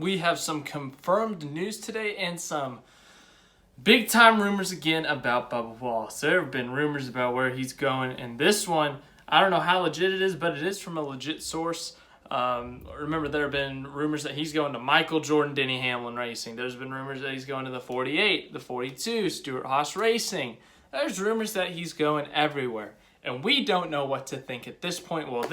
We have some confirmed news today and some big time rumors again about Bubba Wallace. There have been rumors about where he's going, and this one, I don't know how legit it is, but it is from a legit source. Remember, there have been rumors that he's going to Michael Jordan Denny Hamlin Racing. There's been rumors that he's going to the 48, the 42, Stewart-Haas Racing. There's rumors that he's going everywhere, and we don't know what to think at this point. Well,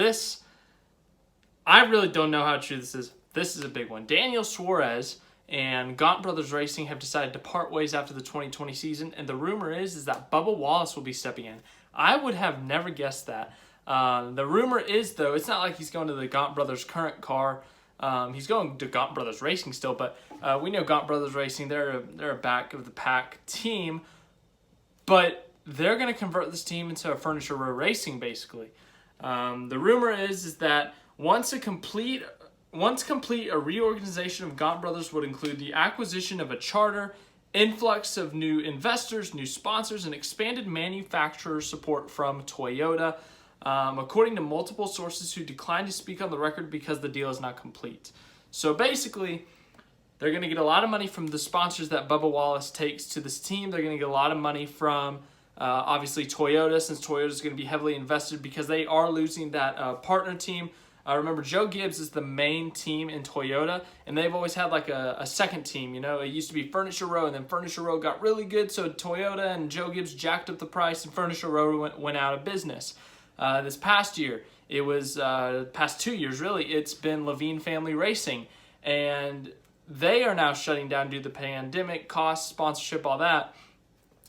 I really don't know how true this is. This is a big one. Daniel Suarez and Gaunt Brothers Racing have decided to part ways after the 2020 season, and the rumor is that Bubba Wallace will be stepping in. I would have never guessed that. The rumor is, though, it's not like he's going to the Gaunt Brothers' current car. He's going to Gaunt Brothers Racing still, but we know Gaunt Brothers Racing, they're a back-of-the-pack team, but they're going to convert this team into a Furniture Row Racing, basically. The rumor is that once complete, a reorganization of Gaunt Brothers would include the acquisition of a charter, influx of new investors, new sponsors, and expanded manufacturer support from Toyota, according to multiple sources who declined to speak on the record because the deal is not complete. So basically, they're going to get a lot of money from the sponsors that Bubba Wallace takes to this team. They're going to get a lot of money from, obviously, Toyota, since Toyota is going to be heavily invested because they are losing that partner team. Remember, Joe Gibbs is the main team in Toyota, and they've always had like a second team. You know, it used to be Furniture Row, and then Furniture Row got really good, so Toyota and Joe Gibbs jacked up the price, and Furniture Row went out of business. This past year, it was past 2 years really, it's been Levine Family Racing, and they are now shutting down due to the pandemic, costs, sponsorship, all that.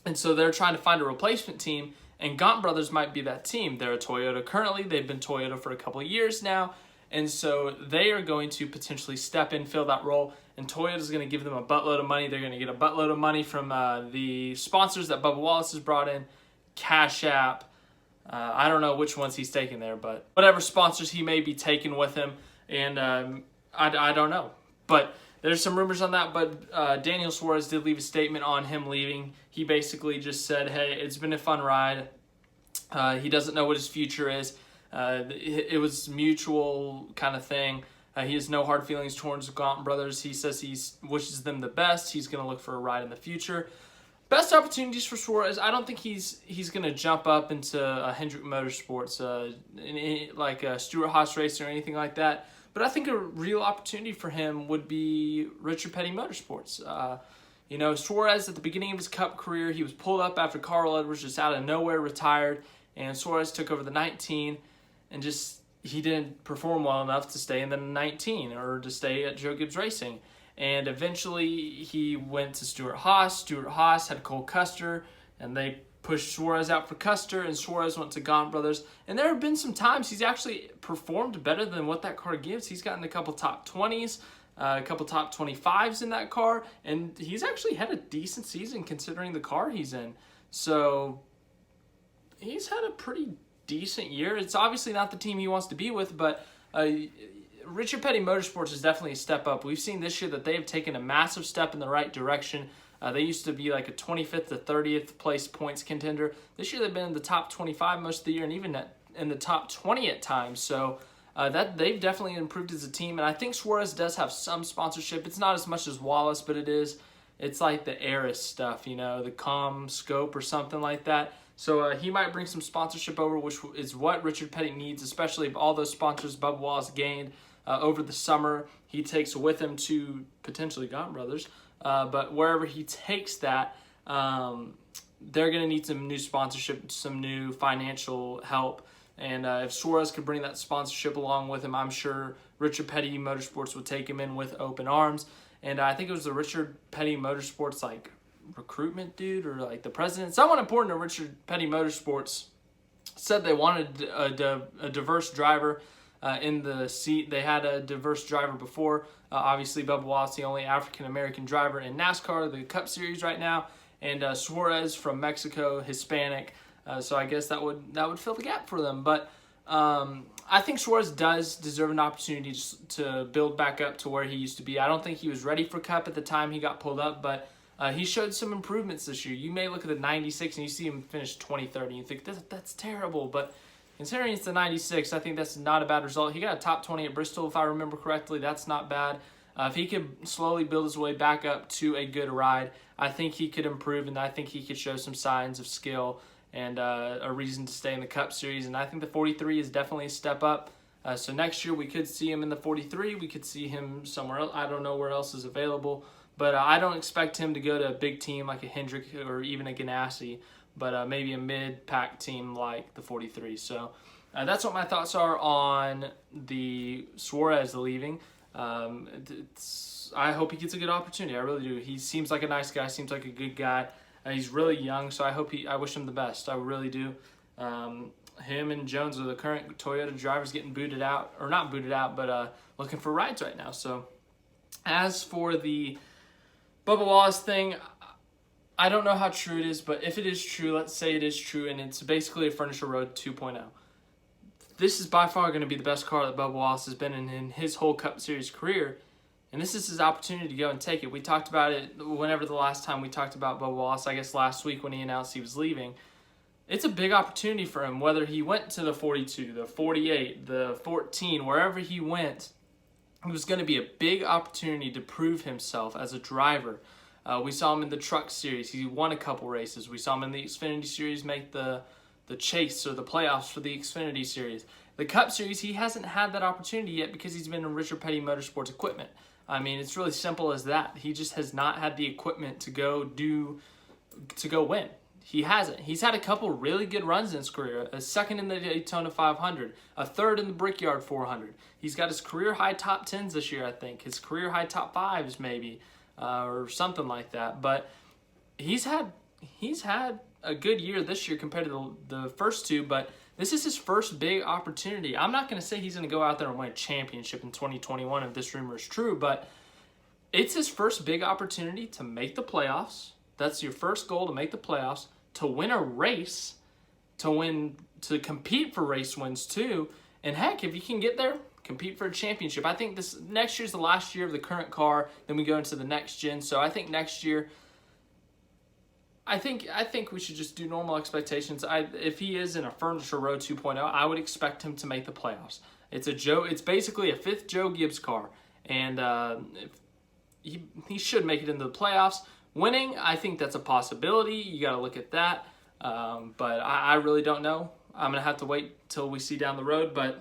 And so they're trying to find a replacement team, and Gaunt Brothers might be that team. They're a Toyota currently. They've been Toyota for a couple of years now. And so they are going to potentially step in, fill that role, and Toyota's going to give them a buttload of money. They're going to get a buttload of money from the sponsors that Bubba Wallace has brought in, Cash App. I don't know which ones he's taking there, but whatever sponsors he may be taking with him. And I don't know. But there's some rumors on that, but Daniel Suarez did leave a statement on him leaving. He basically just said, hey, it's been a fun ride. He doesn't know what his future is. It was mutual kind of thing. He has no hard feelings towards Gaunt Brothers. He says he wishes them the best. He's going to look for a ride in the future. Best opportunities for Suarez, I don't think he's going to jump up into Hendrick Motorsports, like a Stewart-Haas Racing or anything like that. But I think a real opportunity for him would be Richard Petty Motorsports. Suarez, at the beginning of his Cup career, he was pulled up after Carl Edwards just out of nowhere retired, and Suarez took over the 19, and he didn't perform well enough to stay in the 19 or to stay at Joe Gibbs Racing. And eventually he went to Stewart-Haas. Stewart-Haas had Cole Custer, and they pushed Suarez out for Custer, and Suarez went to Gaunt Brothers. And there have been some times he's actually performed better than what that car gives. He's gotten a couple top 20s, a couple top 25s in that car, and he's actually had a decent season considering the car he's in. So he's had a pretty decent year. It's obviously not the team he wants to be with, but Richard Petty Motorsports is definitely a step up. We've seen this year that they have taken a massive step in the right direction. They used to be like a 25th to 30th place points contender. This year they've been in the top 25 most of the year, and even in the top 20 at times. So that they've definitely improved as a team. And I think Suarez does have some sponsorship. It's not as much as Wallace, but it's like the Eris stuff, the CommScope or something like that. So he might bring some sponsorship over, which is what Richard Petty needs, especially if all those sponsors Bubba Wallace gained over the summer, he takes with him to potentially Gaunt Brothers. But wherever he takes that, they're going to need some new sponsorship, some new financial help. And if Suarez could bring that sponsorship along with him, I'm sure Richard Petty Motorsports would take him in with open arms. And I think it was the Richard Petty Motorsports recruitment dude or the president. Someone important to Richard Petty Motorsports said they wanted a diverse driver in the seat. They had a diverse driver before. Obviously, Bubba Wallace, the only African-American driver in NASCAR, the Cup Series right now. And Suarez from Mexico, Hispanic. So I guess that would fill the gap for them. But I think Suarez does deserve an opportunity to build back up to where he used to be. I don't think he was ready for Cup at the time he got pulled up, but he showed some improvements this year. You may look at the 96 and you see him finish 23rd and you think, that's terrible. But considering it's the 96, I think that's not a bad result. He got a top 20 at Bristol, if I remember correctly. That's not bad. If he could slowly build his way back up to a good ride, I think he could improve, and I think he could show some signs of skill and a reason to stay in the Cup Series. And I think the 43 is definitely a step up. So next year we could see him in the 43. We could see him somewhere else. I don't know where else is available, but I don't expect him to go to a big team like a Hendrick or even a Ganassi, but maybe a mid-pack team like the 43. So that's what my thoughts are on the Suarez leaving. I hope he gets a good opportunity. I really do. He seems like a nice guy. Seems like a good guy. He's really young, so I wish him the best. I really do. Him and Jones are the current Toyota drivers getting booted out, or not booted out, but looking for rides right now. So as for the Bubba Wallace thing, I don't know how true it is, but if it is true, let's say it is true, and it's basically a Furniture Road 2.0. This is by far going to be the best car that Bubba Wallace has been in his whole Cup Series career, and this is his opportunity to go and take it. We talked about it whenever the last time we talked about Bubba Wallace, I guess last week when he announced he was leaving. It's a big opportunity for him, whether he went to the 42, the 48, the 14, wherever he went. It was going to be a big opportunity to prove himself as a driver. We saw him in the Truck Series. He won a couple races. We saw him in the Xfinity Series make the chase or the playoffs for the Xfinity Series. The Cup Series, he hasn't had that opportunity yet because he's been in Richard Petty Motorsports equipment. I mean, it's really simple as that. He just has not had the equipment to go win. He hasn't. He's had a couple really good runs in his career. A second in the Daytona 500, a third in the Brickyard 400. He's got his career high top 10s this year, I think. His career high top 5s maybe, or something like that. But he's had a good year this year compared to the first two, but this is his first big opportunity. I'm not going to say he's going to go out there and win a championship in 2021 if this rumor is true, but it's his first big opportunity to make the playoffs. That's your first goal, to make the playoffs, to win a race, to compete for race wins too. And heck, if you can get there, compete for a championship. I think this next year's the last year of the current car, then we go into the next gen. So I think next year, I think we should just do normal expectations. If he is in a Furniture Road 2.0, I would expect him to make the playoffs. It's basically a fifth Joe Gibbs car, and he should make it into the playoffs. Winning, I think that's a possibility. You got to look at that. But I really don't know. I'm going to have to wait till we see down the road. But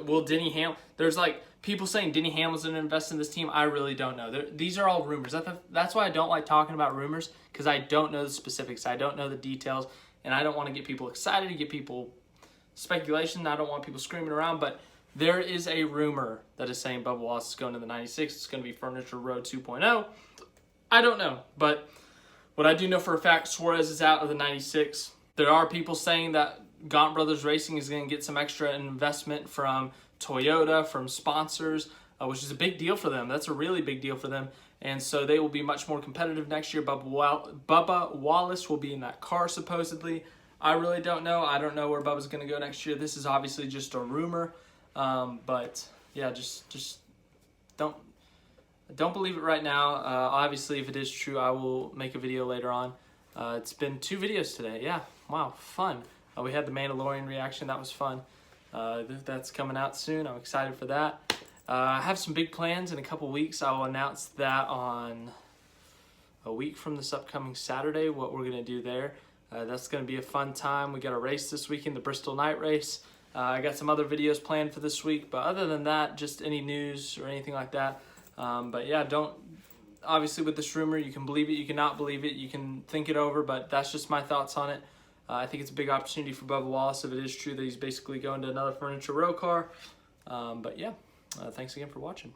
will Denny Hamlin... There's like people saying Denny Hamlin's going to invest in this team. I really don't know. These are all rumors. That's why I don't like talking about rumors, because I don't know the specifics. I don't know the details. And I don't want to get people excited, get people speculation. I don't want people screaming around. But there is a rumor that is saying Bubba Wallace is going to the 96. It's going to be Furniture Road 2.0. I don't know, but what I do know for a fact, Suarez is out of the 96. There are people saying that Gaunt Brothers Racing is going to get some extra investment from Toyota, from sponsors, which is a big deal for them. That's a really big deal for them. And so they will be much more competitive next year. Bubba Wallace will be in that car, supposedly. I really don't know. I don't know where Bubba's going to go next year. This is obviously just a rumor. But, yeah, just don't believe it right now. Obviously, if it is true, I will make a video later on. It's been 2 videos today. Yeah, wow, fun. We had the Mandalorian reaction. That was fun. That's coming out soon. I'm excited for that. I have some big plans in a couple weeks. I will announce that on a week from this upcoming Saturday, what we're going to do there. That's going to be a fun time. We got a race this weekend, the Bristol Night Race. I got some other videos planned for this week, but other than that, just any news or anything like that. But yeah, obviously with this rumor, you can believe it, you cannot believe it, you can think it over, but that's just my thoughts on it. I think it's a big opportunity for Bubba Wallace if it is true that he's basically going to another Furniture Row car. But yeah, thanks again for watching.